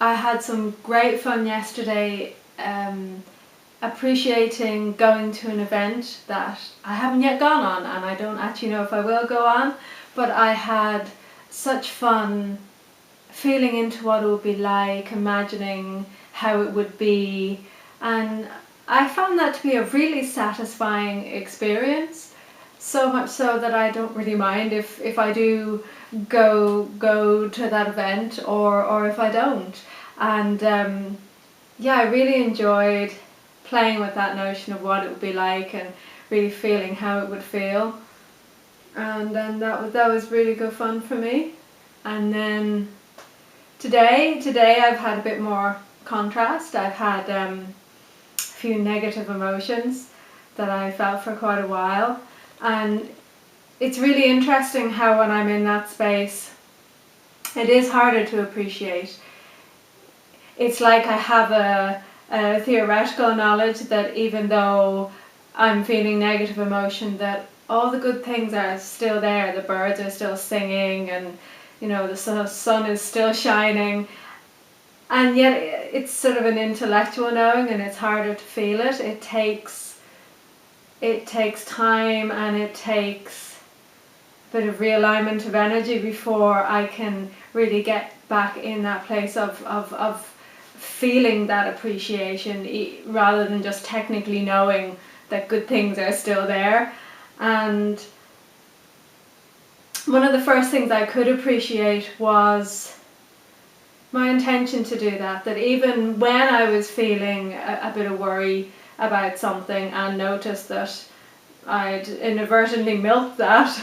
I had some great fun yesterday, appreciating going to an event that I haven't yet gone on, and I don't actually know if I will go on, but I had such fun feeling into what it would be like, imagining how it would be, and I found that to be a really satisfying experience, so much so that I don't really mind if I do go to that event or if I don't. And yeah, I really enjoyed playing with that notion of what it would be like and really feeling how it would feel. And then that was really good fun for me. And then today I've had a bit more contrast. I've had a few negative emotions that I felt for quite a while, and it's really interesting how when I'm in that space it is harder to appreciate. It's like I have a theoretical knowledge that even though I'm feeling negative emotion, that all the good things are still there. The birds are still singing, and the sun is still shining, and yet it's sort of an intellectual knowing, and it's harder to feel it. It takes time, and it takes a bit of realignment of energy before I can really get back in that place of feeling that appreciation, rather than just technically knowing that good things are still there. And one of the first things I could appreciate was my intention to do that even when I was feeling a bit of worry about something and noticed that I'd inadvertently milked that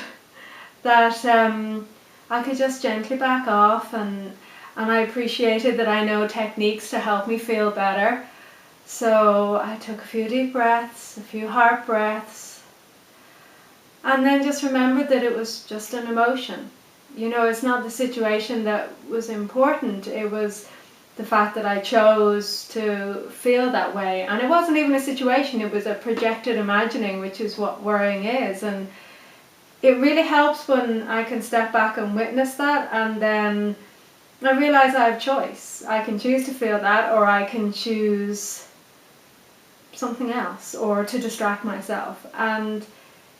I could just gently back off, and I appreciated that I know techniques to help me feel better. So I took a few deep breaths, a few heart breaths, and then just remembered that it was just an emotion. It's not the situation that was important, it was the fact that I chose to feel that way. And it wasn't even a situation, it was a projected imagining, which is what worrying is. And it really helps when I can step back and witness that, and then I realise I have choice. I can choose to feel that, or I can choose something else, or to distract myself. And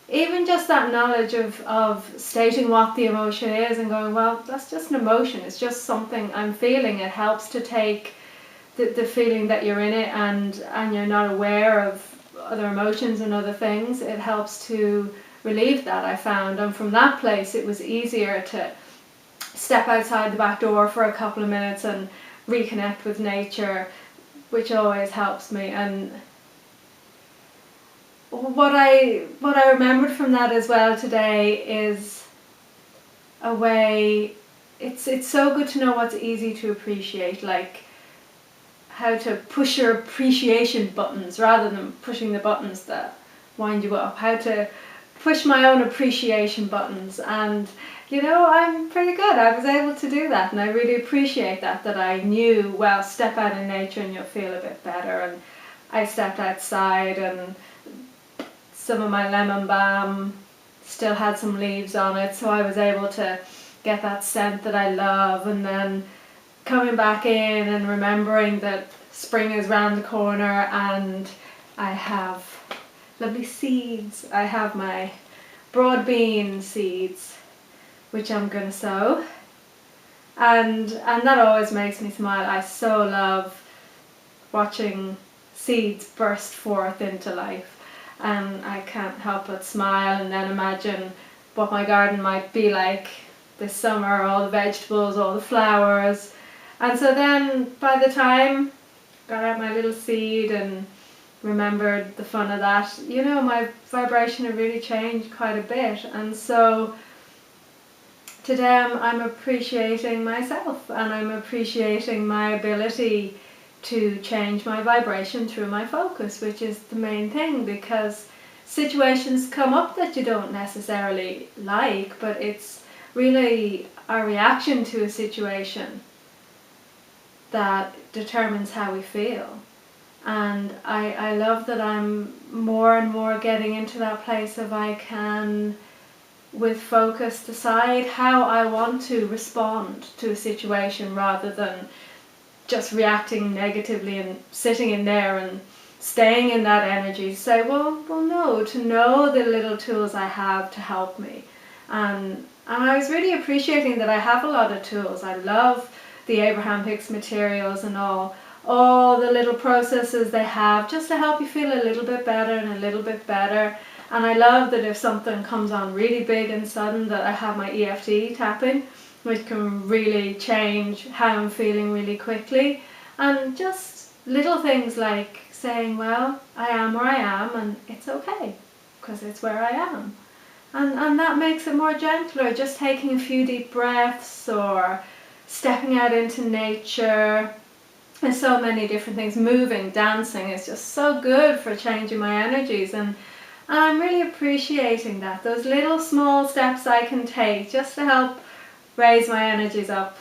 even just that knowledge of stating what the emotion is and going, well, that's just an emotion, it's just something I'm feeling. It helps to take the feeling that you're in it and you're not aware of other emotions and other things. It helps to relieve that, I found. And from that place it was easier to step outside the back door for a couple of minutes and reconnect with nature, which always helps me. And what I remembered from that as well today is a way, it's so good to know what's easy to appreciate, like how to push your appreciation buttons rather than pushing the buttons that wind you up, how to push my own appreciation buttons. And I'm pretty good. I was able to do that, and I really appreciate that I knew, well, step out in nature and you'll feel a bit better. And I stepped outside, and some of my lemon balm still had some leaves on it, so I was able to get that scent that I love. And then coming back in and remembering that spring is round the corner, and I have lovely seeds. I have my broad bean seeds, which I'm going to sow, and that always makes me smile. I so love watching seeds burst forth into life, and I can't help but smile and then imagine what my garden might be like this summer, all the vegetables, all the flowers. And so then by the time I got out my little seed and remembered the fun of that, my vibration had really changed quite a bit. And so today I'm appreciating myself, and I'm appreciating my ability to change my vibration through my focus, which is the main thing, because situations come up that you don't necessarily like, but it's really our reaction to a situation that determines how we feel. And I love that I'm more and more getting into that place of I can, with focus, decide how I want to respond to a situation, rather than just reacting negatively and sitting in there and staying in that energy. To say, well, no, to know the little tools I have to help me. And I was really appreciating that I have a lot of tools. I love the Abraham Hicks materials and all the little processes they have just to help you feel a little bit better and a little bit better. And I love that if something comes on really big and sudden, that I have my EFT tapping, which can really change how I'm feeling really quickly. And just little things like saying, well, I am where I am and it's okay because it's where I am. And that makes it more gentler, just taking a few deep breaths or stepping out into nature. There's so many different things. Moving, dancing is just so good for changing my energies, and I'm really appreciating that. Those little small steps I can take just to help raise my energies up.